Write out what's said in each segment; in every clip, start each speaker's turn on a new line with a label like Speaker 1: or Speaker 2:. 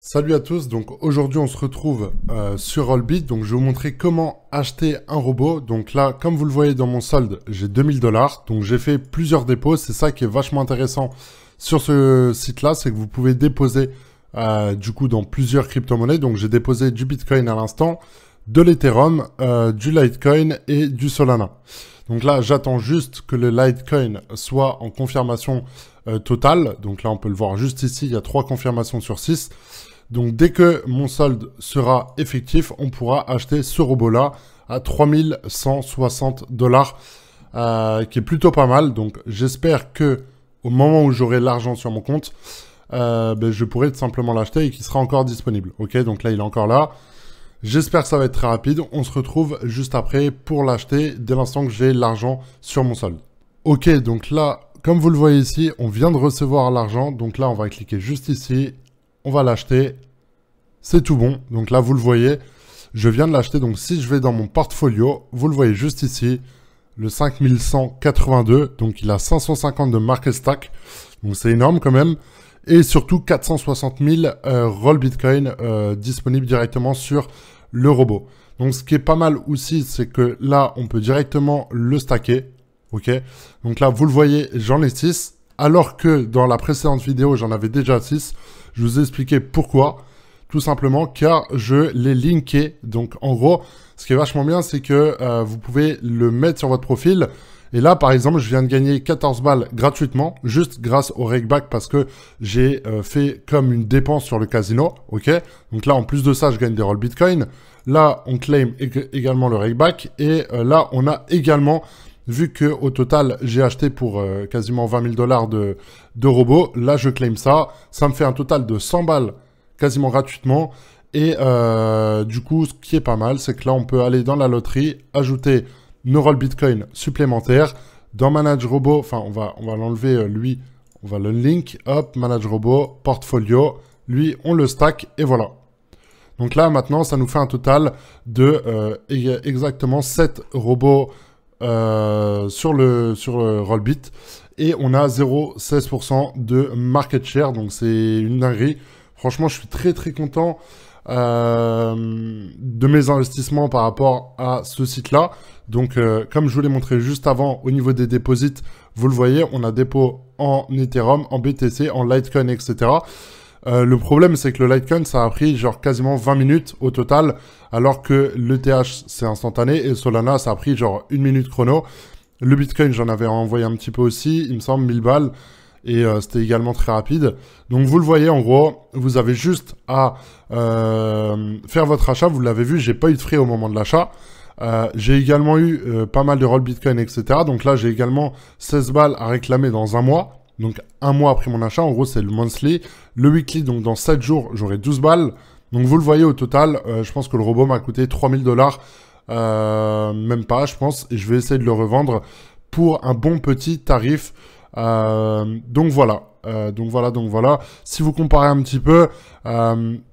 Speaker 1: Salut à tous, donc aujourd'hui on se retrouve sur Rollbit, donc je vais vous montrer comment acheter un robot. Donc là, comme vous le voyez dans mon solde, j'ai 2000 $, donc j'ai fait plusieurs dépôts. C'est ça qui est vachement intéressant sur ce site-là, c'est que vous pouvez déposer du coup dans plusieurs crypto-monnaies. Donc j'ai déposé du Bitcoin à l'instant, de l'Ethereum, du Litecoin et du Solana. Donc là, j'attends juste que le Litecoin soit en confirmation totale. Donc là, on peut le voir juste ici, il y a 3 confirmations sur 6. Donc dès que mon solde sera effectif, on pourra acheter ce robot-là à 3160 $, qui est plutôt pas mal. Donc j'espère que au moment où j'aurai l'argent sur mon compte, je pourrai tout simplement l'acheter et qu'il sera encore disponible. Ok, donc là il est encore là. J'espère que ça va être très rapide. On se retrouve juste après pour l'acheter dès l'instant que j'ai l'argent sur mon solde. Ok, donc là, comme vous le voyez ici, on vient de recevoir l'argent. Donc là, on va cliquer juste ici. On va l'acheter. C'est tout bon. Donc là, vous le voyez, je viens de l'acheter. Donc si je vais dans mon portfolio, vous le voyez juste ici, le 5182. Donc il a 550 de market stack. Donc c'est énorme quand même. Et surtout 460 000 roll Bitcoin disponibles directement sur le robot. Donc ce qui est pas mal aussi, c'est que là, on peut directement le stacker. Ok. Donc là, vous le voyez, j'en ai 6. Alors que dans la précédente vidéo, j'en avais déjà 6. Je vous ai expliqué pourquoi. Tout simplement car je l'ai linké. Donc en gros, ce qui est vachement bien, c'est que vous pouvez le mettre sur votre profil. Et là, par exemple, je viens de gagner 14 balles gratuitement, juste grâce au rakeback parce que j'ai fait comme une dépense sur le casino. Ok. Donc là, en plus de ça, je gagne des rolls Bitcoin. Là, on claim également le rakeback. Et là, on a également... Vu que au total, j'ai acheté pour quasiment 20 000 $ de robots, là, je claim ça. Ça me fait un total de 100 balles quasiment gratuitement. Et du coup, ce qui est pas mal, c'est que là, on peut aller dans la loterie, ajouter nos rolls Bitcoin supplémentaires. Dans Manage Robot, enfin, on va l'enlever, lui, on va le link, hop, Manage Robot, Portfolio. Lui, on le stack et voilà. Donc là, maintenant, ça nous fait un total de exactement 7 robots sur le Rollbit et on a 0,16% de market share, donc c'est une dinguerie. Franchement, je suis très très content de mes investissements par rapport à ce site-là. Donc, comme je vous l'ai montré juste avant, au niveau des déposits, vous le voyez, on a dépôt en Ethereum, en BTC, en Litecoin, etc. Le problème, c'est que le Litecoin, ça a pris genre quasiment 20 minutes au total, alors que l'ETH, c'est instantané, et Solana, ça a pris genre 1 minute chrono. Le Bitcoin, j'en avais envoyé un petit peu aussi, il me semble, 1000 balles, et c'était également très rapide. Donc vous le voyez, en gros, vous avez juste à faire votre achat. Vous l'avez vu, j'ai pas eu de frais au moment de l'achat. J'ai également eu pas mal de roll Bitcoin, etc. Donc là, j'ai également 16 balles à réclamer dans un mois. Donc, un mois après mon achat, en gros, c'est le monthly. Le weekly, donc dans 7 jours, j'aurai 12 balles. Donc, vous le voyez au total, je pense que le robot m'a coûté 3000 $. Même pas, je pense. Et je vais essayer de le revendre pour un bon petit tarif. Donc, voilà. Donc voilà. Si vous comparez un petit peu,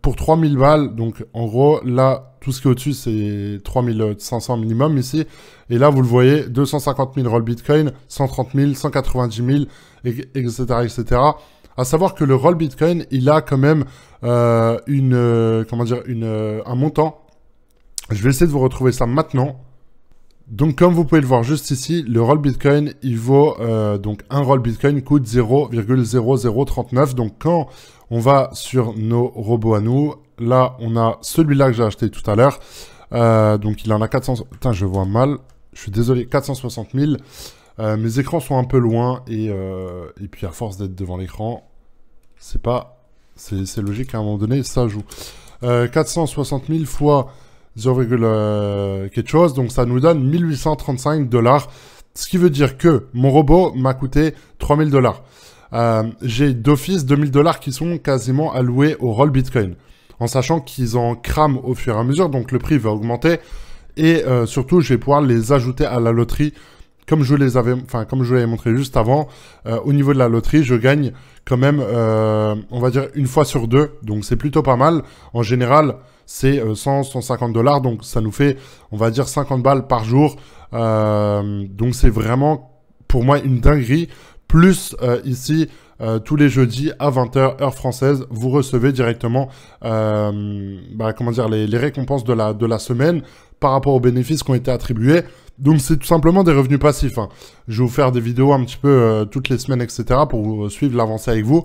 Speaker 1: pour 3000 balles, donc en gros, là, tout ce qui est au-dessus, c'est 3500 minimum ici. Et là, vous le voyez, 250 000 roll Bitcoin, 130 000, 190 000, etc., etc. À savoir que le roll Bitcoin, il a quand même un montant. Je vais essayer de vous retrouver ça maintenant. Donc, comme vous pouvez le voir juste ici, le roll Bitcoin, il vaut, donc un roll Bitcoin coûte 0,0039. Donc, quand on va sur nos robots à nous, là, on a celui-là que j'ai acheté tout à l'heure. Donc, il en a 400... Putain, je vois mal. Je suis désolé, 460 000. Mes écrans sont un peu loin et puis à force d'être devant l'écran, c'est logique qu'à un moment donné, ça joue. 460 000 fois 0, quelque chose, donc ça nous donne 1835 $. Ce qui veut dire que mon robot m'a coûté 3000 $. J'ai d'office 2000 $ qui sont quasiment alloués au roll Bitcoin, en sachant qu'ils en crament au fur et à mesure, donc le prix va augmenter. Et surtout, je vais pouvoir les ajouter à la loterie. Comme je vous l'avais montré juste avant, au niveau de la loterie, je gagne quand même, on va dire, une fois sur 2. Donc, c'est plutôt pas mal. En général, c'est 100, 150 $. Donc, ça nous fait, on va dire, 50 balles par jour. Donc, c'est vraiment, pour moi, une dinguerie. Plus, ici, tous les jeudis à 20 h heure française, vous recevez directement comment dire, les récompenses de la semaine par rapport aux bénéfices qui ont été attribués. Donc c'est tout simplement des revenus passifs, hein. Je vais vous faire des vidéos un petit peu toutes les semaines, etc. pour vous suivre l'avancée avec vous,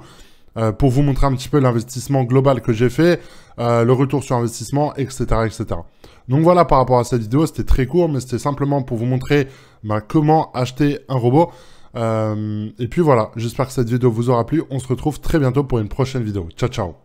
Speaker 1: pour vous montrer un petit peu l'investissement global que j'ai fait, le retour sur investissement, etc., etc. Donc voilà, par rapport à cette vidéo, c'était très court, mais c'était simplement pour vous montrer comment acheter un robot. Et puis voilà, j'espère que cette vidéo vous aura plu. On se retrouve très bientôt pour une prochaine vidéo. Ciao, ciao.